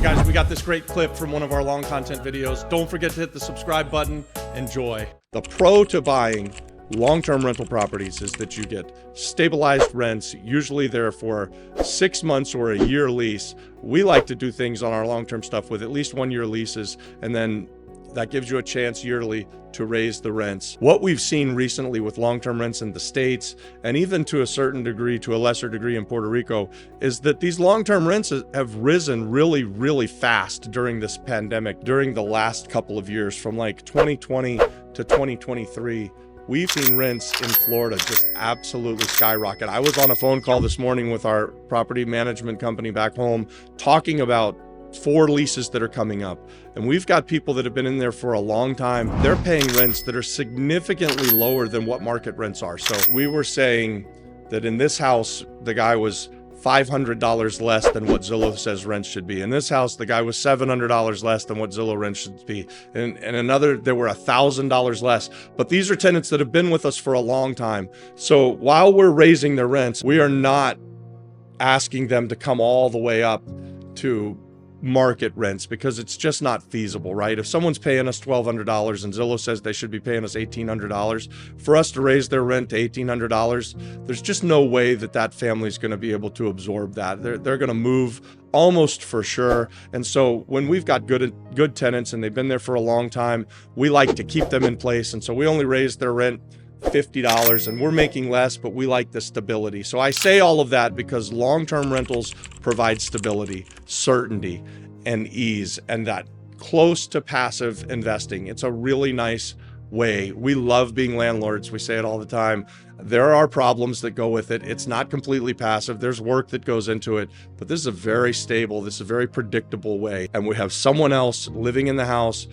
guys, we got this great clip from one of our long content videos. Don't forget to hit the subscribe button. Enjoy. The pro to buying long-term rental properties is that you get stabilized rents. Usually they're for 6 months or a year lease. We like to do things on our long-term stuff with at least 1 year leases, and then that gives you a chance yearly to raise the rents. What we've seen recently with long-term rents in the States, and even to a certain degree, to a lesser degree in Puerto Rico, is that these long-term rents have risen really, really fast during this pandemic, during the last couple of years, from like 2020 to 2023. We've seen rents in Florida just absolutely skyrocket. I was on a phone call this morning with our property management company back home talking about 4 leases that are coming up. And we've got people that have been in there for a long time. They're paying rents that are significantly lower than what market rents are. So we were saying that in this house, the guy was $500 less than what Zillow says rents should be. In this house, the guy was $700 less than what Zillow rents should be. And another, there were $1,000 less. But these are tenants that have been with us for a long time. So while we're raising their rents, we are not asking them to come all the way up to market rents, because it's just not feasible, right? If someone's paying us $1,200 and Zillow says they should be paying us $1,800, for us to raise their rent to $1,800, there's just no way that that family's going to be able to absorb that. They're going to move almost for sure. And so when we've got good tenants and they've been there for a long time, we like to keep them in place. And so we only raise their rent $50, and we're making less, but we like the stability. So I say all of that because long-term rentals provide stability, certainty, and ease, and that close to passive investing. It's a really nice way. We love being landlords. We say it all the time. There are problems that go with it. It's not completely passive. There's work that goes into it, but this is a very stable, this is a very predictable way. And we have someone else living in the house,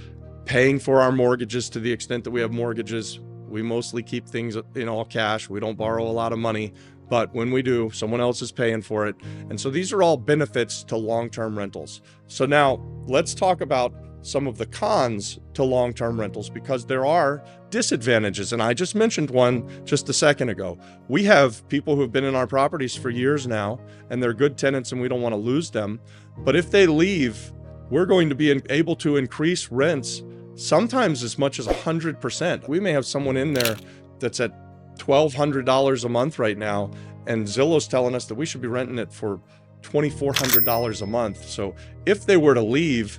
paying for our mortgages to the extent that we have mortgages. We mostly keep things in all cash. We don't borrow a lot of money, but when we do, someone else is paying for it. And so these are all benefits to long-term rentals. So now let's talk about some of the cons to long-term rentals, because there are disadvantages. And I just mentioned one just a second ago. We have people who have been in our properties for years now, and they're good tenants and we don't want to lose them. But if they leave, we're going to be able to increase rents sometimes as much as 100%. We may have someone in there that's at $1,200 a month right now, and Zillow's telling us that we should be renting it for $2,400 a month. So if they were to leave,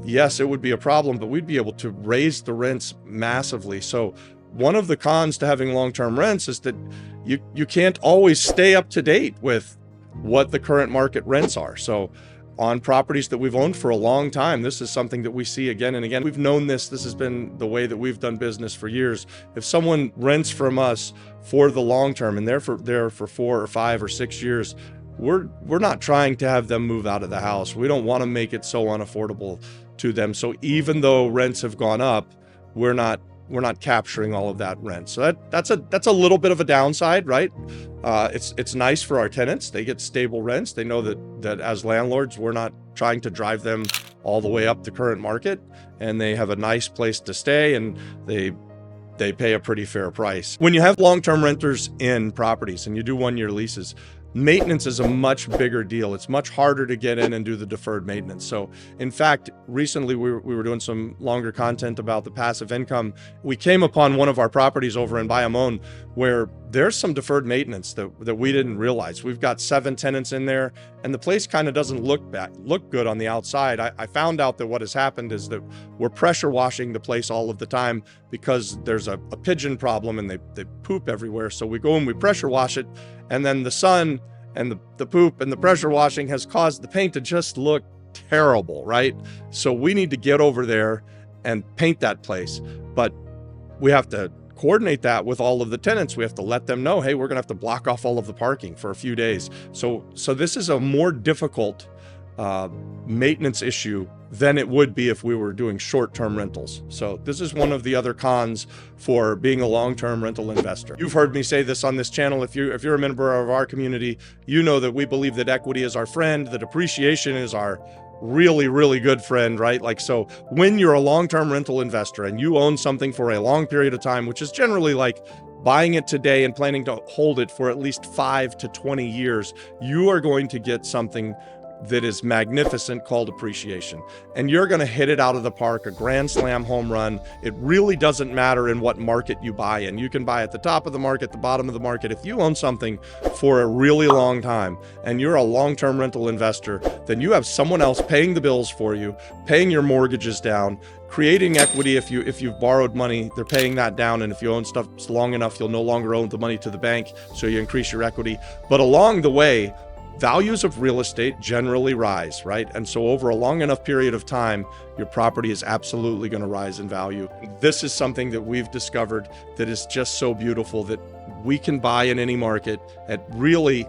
yes, it would be a problem, but we'd be able to raise the rents massively. So one of the cons to having long-term rents is that you can't always stay up to date with what the current market rents are. So on properties that we've owned for a long time, this is something that we see again and again. We've known this has been the way that we've done business for years. If someone rents from us for the long term and they're there for 4 or 5 or 6 years, we're not trying to have them move out of the house. We don't want to make it so unaffordable to them. So even though rents have gone up, we're not capturing all of that rent. So that's a little bit of a downside, right? It's nice for our tenants. They get stable rents. They know that as landlords, we're not trying to drive them all the way up the current market, and they have a nice place to stay, and they pay a pretty fair price. When you have long-term renters in properties and you do 1 year leases, maintenance is a much bigger deal. It's much harder to get in and do the deferred maintenance. So in fact, recently we were doing some longer content about the passive income. We came upon one of our properties over in Bayamon where there's some deferred maintenance that we didn't realize. We've got 7 tenants in there, and the place kind of doesn't look good on the outside. I found out that what has happened is that we're pressure washing the place all of the time because there's a pigeon problem and they poop everywhere. So we go and we pressure wash it, and then the sun and the poop and the pressure washing has caused the paint to just look terrible, right? So we need to get over there and paint that place. But we have to coordinate that with all of the tenants. We have to let them know, hey, we're gonna have to block off all of the parking for a few days. So this is a more difficult maintenance issue than it would be if we were doing short-term rentals. So this is one of the other cons for being a long-term rental investor. You've heard me say this on this channel. If you're a member of our community, you know that we believe that equity is our friend, that appreciation is our really, really good friend, right? Like, so when you're a long-term rental investor and you own something for a long period of time, which is generally like buying it today and planning to hold it for at least 5 to 20 years, you are going to get something that is magnificent called appreciation. And you're going to hit it out of the park, a grand slam home run. It really doesn't matter in what market you buy in. You can buy at the top of the market, the bottom of the market. If you own something for a really long time and you're a long-term rental investor, then you have someone else paying the bills for you, paying your mortgages down, creating equity. If you've borrowed money, they're paying that down. And if you own stuff long enough, you'll no longer owe the money to the bank, so you increase your equity. But along the way, values of real estate generally rise, right? And so over a long enough period of time, your property is absolutely going to rise in value. This is something that we've discovered that is just so beautiful, that we can buy in any market at really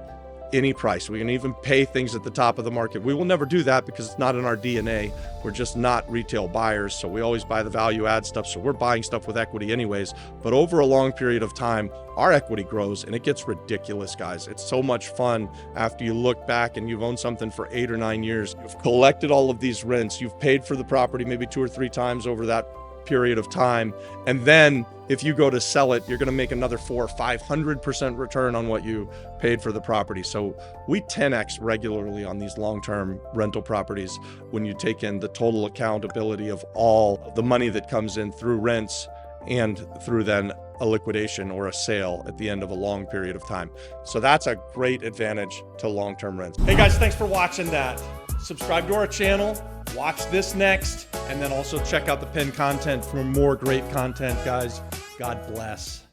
any price. We can even pay things at the top of the market. We will never do that because it's not in our DNA. We're just not retail buyers. So we always buy the value add stuff. So we're buying stuff with equity anyways. But over a long period of time, our equity grows and it gets ridiculous, guys. It's so much fun after you look back and you've owned something for 8 or 9 years. You've collected all of these rents. You've paid for the property maybe 2 or 3 times over that period of time. And then if you go to sell it, you're going to make another 400 or 500% return on what you paid for the property. So we 10x regularly on these long-term rental properties when you take in the total accountability of all the money that comes in through rents and through then a liquidation or a sale at the end of a long period of time. So that's a great advantage to long-term rents. Hey guys, thanks for watching that. Subscribe to our channel, watch this next, and then also check out the pinned content for more great content, guys. God bless.